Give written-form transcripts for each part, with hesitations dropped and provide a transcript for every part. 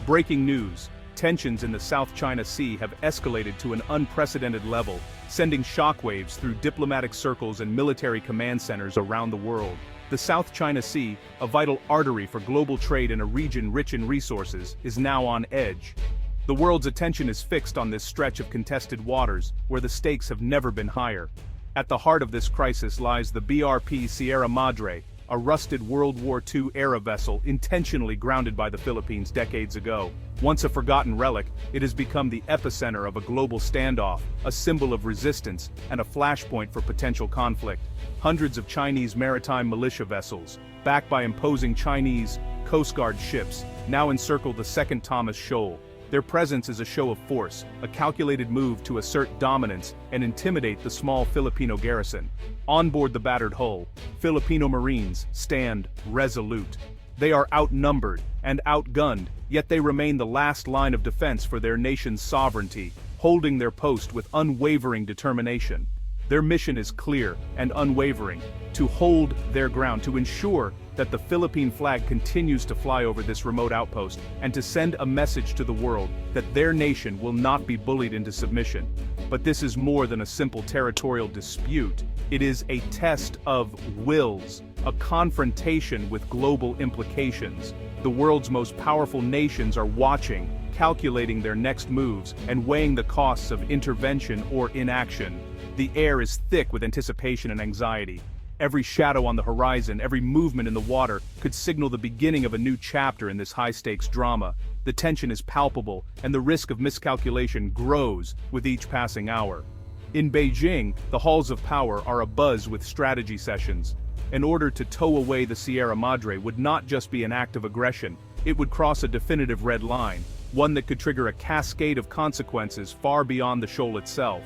Breaking news: tensions in the South China Sea have escalated to an unprecedented level, sending shockwaves through diplomatic circles and military command centers around the world. The South China Sea, a vital artery for global trade in a region rich in resources, is now on edge. The world's attention is fixed on this stretch of contested waters, where the stakes have never been higher. At the heart of this crisis lies the BRP Sierra Madre, a rusted World War II-era vessel intentionally grounded by the Philippines decades ago. Once a forgotten relic, it has become the epicenter of a global standoff, a symbol of resistance, and a flashpoint for potential conflict. Hundreds of Chinese maritime militia vessels, backed by imposing Chinese Coast Guard ships, now encircle the second Thomas Shoal. Their presence is a show of force, a calculated move to assert dominance and intimidate the small Filipino garrison. On board the battered hull, Filipino Marines stand resolute. They are outnumbered and outgunned, yet they remain the last line of defense for their nation's sovereignty, holding their post with unwavering determination. Their mission is clear and unwavering: to hold their ground, to ensure that the Philippine flag continues to fly over this remote outpost, and to send a message to the world that their nation will not be bullied into submission. But this is more than a simple territorial dispute. It is a test of wills, a confrontation with global implications. The world's most powerful nations are watching, calculating their next moves, and weighing the costs of intervention or inaction. The air is thick with anticipation and anxiety. Every shadow on the horizon, every movement in the water, could signal the beginning of a new chapter in this high-stakes drama. The tension is palpable, and the risk of miscalculation grows with each passing hour. In Beijing, the halls of power are abuzz with strategy sessions. In order to tow away the Sierra Madre would not just be an act of aggression, it would cross a definitive red line, one that could trigger a cascade of consequences far beyond the shoal itself.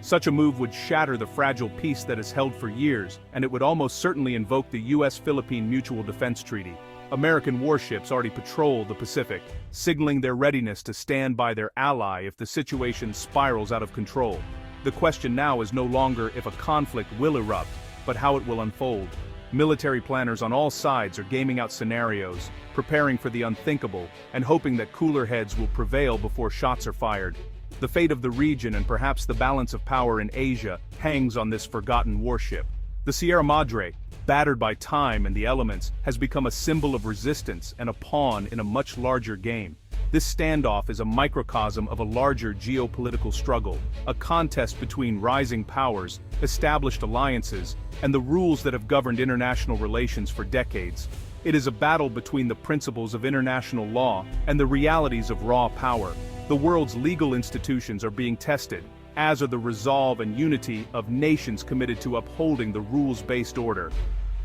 Such a move would shatter the fragile peace that has held for years, and it would almost certainly invoke the U.S. Philippine Mutual Defense Treaty. American warships already patrol the Pacific, signaling their readiness to stand by their ally if the situation spirals out of control. The question now is no longer if a conflict will erupt, but how it will unfold. Military planners on all sides are gaming out scenarios, preparing for the unthinkable, and hoping that cooler heads will prevail before shots are fired. The fate of the region and perhaps the balance of power in Asia hangs on this forgotten warship. The Sierra Madre, battered by time and the elements, has become a symbol of resistance and a pawn in a much larger game. This standoff is a microcosm of a larger geopolitical struggle, a contest between rising powers, established alliances, and the rules that have governed international relations for decades. It is a battle between the principles of international law and the realities of raw power. The world's legal institutions are being tested, as are the resolve and unity of nations committed to upholding the rules-based order.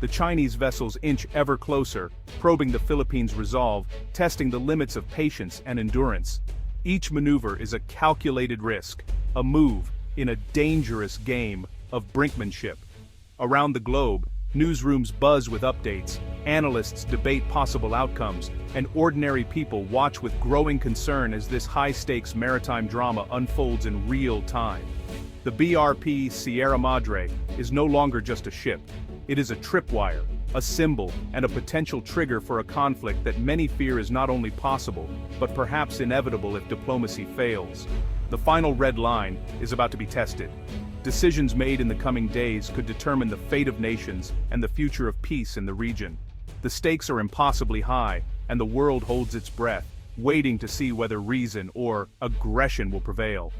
The Chinese vessels inch ever closer, probing the Philippines' resolve, testing the limits of patience and endurance. Each maneuver is a calculated risk, a move in a dangerous game of brinkmanship. Around the globe, newsrooms buzz with updates, analysts debate possible outcomes, and ordinary people watch with growing concern as this high-stakes maritime drama unfolds in real time. The BRP Sierra Madre is no longer just a ship. It is a tripwire, a symbol, and a potential trigger for a conflict that many fear is not only possible, but perhaps inevitable if diplomacy fails. The final red line is about to be tested. Decisions made in the coming days could determine the fate of nations and the future of peace in the region. The stakes are impossibly high, and the world holds its breath, waiting to see whether reason or aggression will prevail.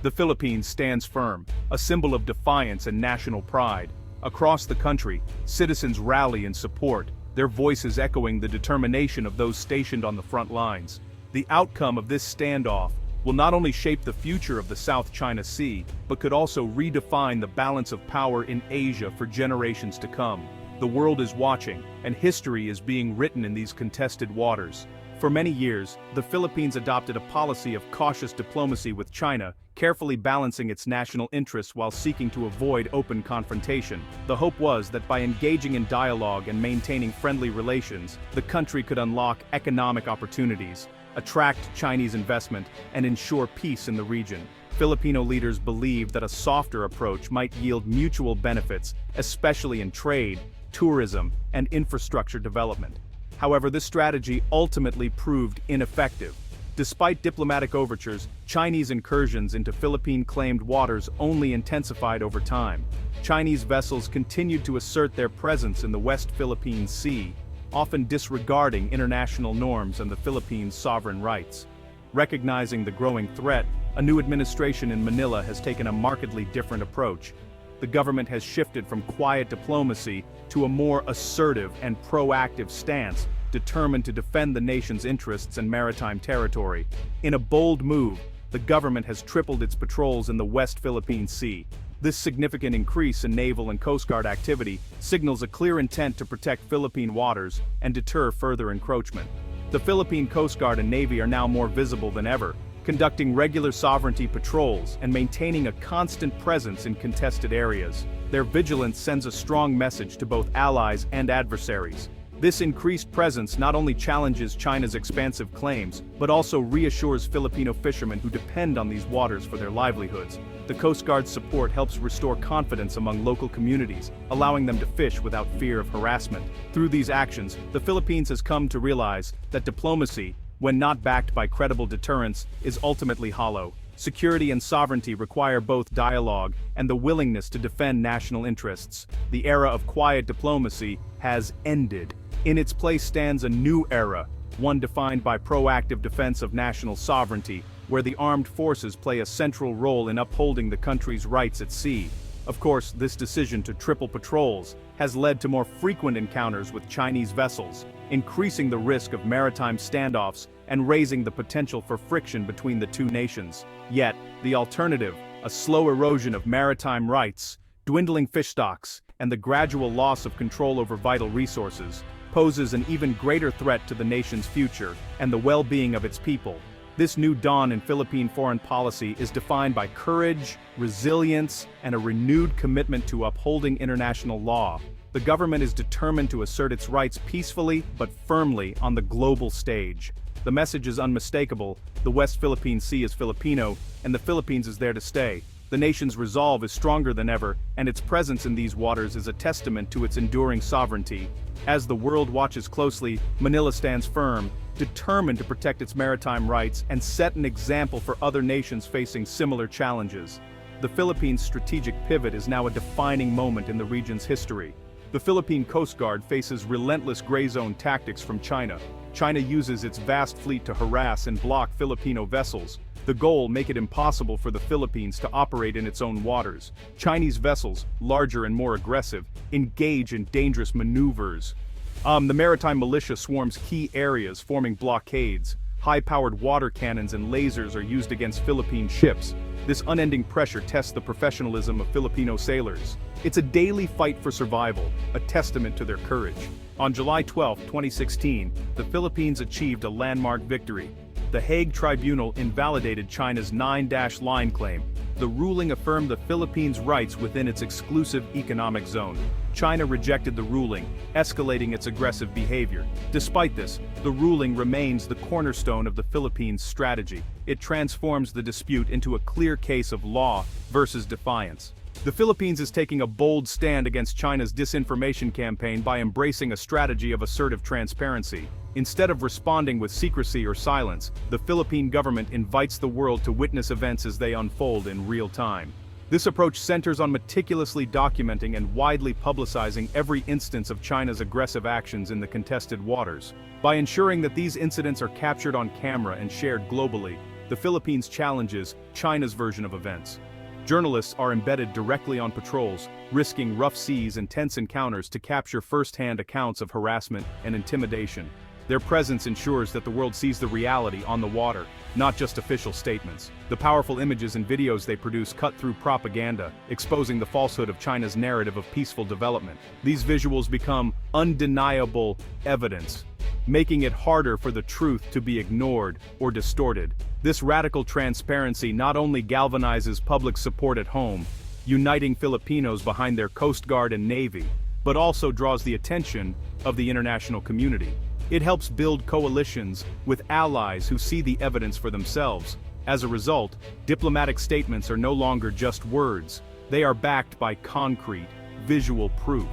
The Philippines stands firm, a symbol of defiance and national pride. Across the country, citizens rally in support, their voices echoing the determination of those stationed on the front lines. The outcome of this standoff will not only shape the future of the South China Sea, but could also redefine the balance of power in Asia for generations to come. The world is watching, and history is being written in these contested waters. For many years, the Philippines adopted a policy of cautious diplomacy with China, carefully balancing its national interests while seeking to avoid open confrontation. The hope was that by engaging in dialogue and maintaining friendly relations, the country could unlock economic opportunities, attract Chinese investment, and ensure peace in the region. Filipino leaders believed that a softer approach might yield mutual benefits, especially in trade, tourism, and infrastructure development. However, this strategy ultimately proved ineffective. Despite diplomatic overtures, Chinese incursions into Philippine-claimed waters only intensified over time. Chinese vessels continued to assert their presence in the West Philippine Sea, often disregarding international norms and the Philippines' sovereign rights. Recognizing the growing threat, a new administration in Manila has taken a markedly different approach. The government has shifted from quiet diplomacy to a more assertive and proactive stance, determined to defend the nation's interests and maritime territory. In a bold move, the government has tripled its patrols in the West Philippine Sea. This significant increase in naval and Coast Guard activity signals a clear intent to protect Philippine waters and deter further encroachment. The Philippine Coast Guard and Navy are now more visible than ever, conducting regular sovereignty patrols and maintaining a constant presence in contested areas. Their vigilance sends a strong message to both allies and adversaries. This increased presence not only challenges China's expansive claims, but also reassures Filipino fishermen who depend on these waters for their livelihoods. The Coast Guard's support helps restore confidence among local communities, allowing them to fish without fear of harassment. Through these actions, the Philippines has come to realize that diplomacy, when not backed by credible deterrence, is ultimately hollow. Security and sovereignty require both dialogue and the willingness to defend national interests. The era of quiet diplomacy has ended. In its place stands a new era, one defined by proactive defense of national sovereignty, where the armed forces play a central role in upholding the country's rights at sea. Of course, this decision to triple patrols has led to more frequent encounters with Chinese vessels, increasing the risk of maritime standoffs and raising the potential for friction between the two nations. Yet, the alternative, a slow erosion of maritime rights, dwindling fish stocks, and the gradual loss of control over vital resources, poses an even greater threat to the nation's future and the well-being of its people. This new dawn in Philippine foreign policy is defined by courage, resilience, and a renewed commitment to upholding international law. The government is determined to assert its rights peacefully but firmly on the global stage. The message is unmistakable: the West Philippine Sea is Filipino, and the Philippines is there to stay. The nation's resolve is stronger than ever, and its presence in these waters is a testament to its enduring sovereignty. As the world watches closely, Manila stands firm, determined to protect its maritime rights and set an example for other nations facing similar challenges. The Philippines' strategic pivot is now a defining moment in the region's history. The Philippine Coast Guard faces relentless gray zone tactics from China. China uses its vast fleet to harass and block Filipino vessels. The goal: make it impossible for the Philippines to operate in its own waters. Chinese vessels, larger and more aggressive, engage in dangerous maneuvers. The maritime militia swarms key areas, forming blockades. High-powered water cannons and lasers are used against Philippine ships. This unending pressure tests the professionalism of Filipino sailors. It's a daily fight for survival, a testament to their courage. On July 12, 2016, the Philippines achieved a landmark victory. The Hague Tribunal invalidated China's 9-line claim. The ruling affirmed the Philippines' rights within its exclusive economic zone. China rejected the ruling, escalating its aggressive behavior. Despite this, the ruling remains the cornerstone of the Philippines' strategy. It transforms the dispute into a clear case of law versus defiance. The Philippines is taking a bold stand against China's disinformation campaign by embracing a strategy of assertive transparency. Instead of responding with secrecy or silence, the Philippine government invites the world to witness events as they unfold in real time. This approach centers on meticulously documenting and widely publicizing every instance of China's aggressive actions in the contested waters. By ensuring that these incidents are captured on camera and shared globally, the Philippines challenges China's version of events. Journalists are embedded directly on patrols, risking rough seas and tense encounters to capture first-hand accounts of harassment and intimidation. Their presence ensures that the world sees the reality on the water, not just official statements. The powerful images and videos they produce cut through propaganda, exposing the falsehood of China's narrative of peaceful development. These visuals become undeniable evidence, making it harder for the truth to be ignored or distorted. This radical transparency not only galvanizes public support at home, uniting Filipinos behind their Coast Guard and Navy, but also draws the attention of the international community. It helps build coalitions with allies who see the evidence for themselves. As a result, diplomatic statements are no longer just words. They are backed by concrete, visual proof.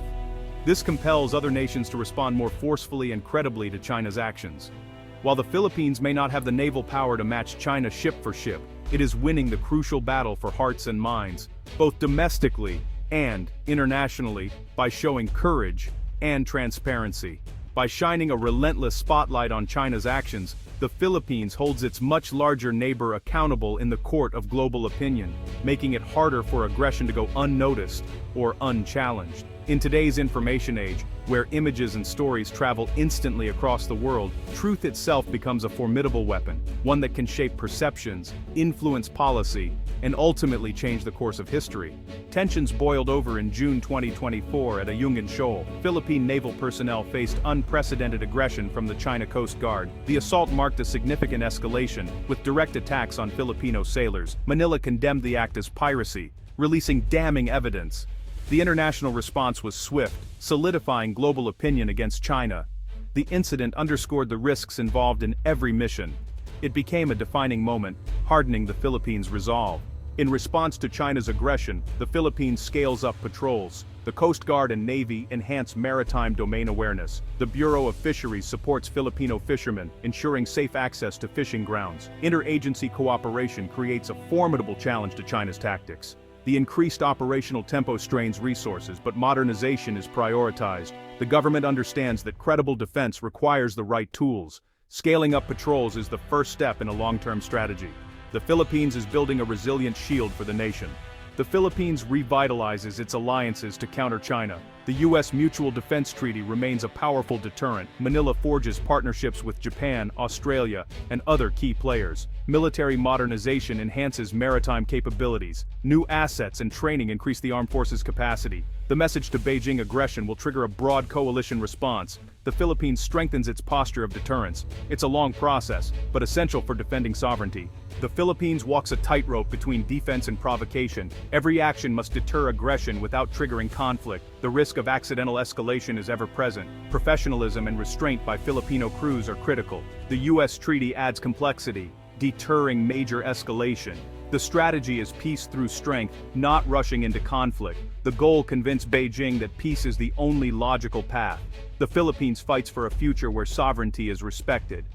This compels other nations to respond more forcefully and credibly to China's actions. While the Philippines may not have the naval power to match China ship for ship, it is winning the crucial battle for hearts and minds, both domestically and internationally, by showing courage and transparency. By shining a relentless spotlight on China's actions, the Philippines holds its much larger neighbor accountable in the court of global opinion, making it harder for aggression to go unnoticed or unchallenged. In today's information age, where images and stories travel instantly across the world, truth itself becomes a formidable weapon, one that can shape perceptions, influence policy, and ultimately change the course of history. Tensions boiled over in June 2024 at Ayungin Shoal. Philippine naval personnel faced unprecedented aggression from the China Coast Guard. The assault marked a significant escalation, with direct attacks on Filipino sailors. Manila condemned the act as piracy, releasing damning evidence. The international response was swift, solidifying global opinion against China. The incident underscored the risks involved in every mission. It became a defining moment, hardening the Philippines' resolve. In response to China's aggression, the Philippines scales up patrols. The Coast Guard and Navy enhance maritime domain awareness. The Bureau of Fisheries supports Filipino fishermen, ensuring safe access to fishing grounds. Interagency cooperation creates a formidable challenge to China's tactics. The increased operational tempo strains resources, but modernization is prioritized. The government understands that credible defense requires the right tools. Scaling up patrols is the first step in a long-term strategy. The Philippines is building a resilient shield for the nation. The Philippines revitalizes its alliances to counter China. The U.S. Mutual Defense Treaty remains a powerful deterrent. Manila forges partnerships with Japan, Australia, and other key players. Military modernization enhances maritime capabilities. New assets and training increase the armed forces' capacity. The message to Beijing aggression will trigger a broad coalition response. The Philippines strengthens its posture of deterrence. It's a long process, but essential for defending sovereignty. The Philippines walks a tightrope between defense and provocation. Every action must deter aggression without triggering conflict. The risk of accidental escalation is ever present. Professionalism and restraint by Filipino crews are critical. The U.S. treaty adds complexity, deterring major escalation. The strategy is peace through strength, not rushing into conflict. The goal convince Beijing that peace is the only logical path. The Philippines fights for a future where sovereignty is respected.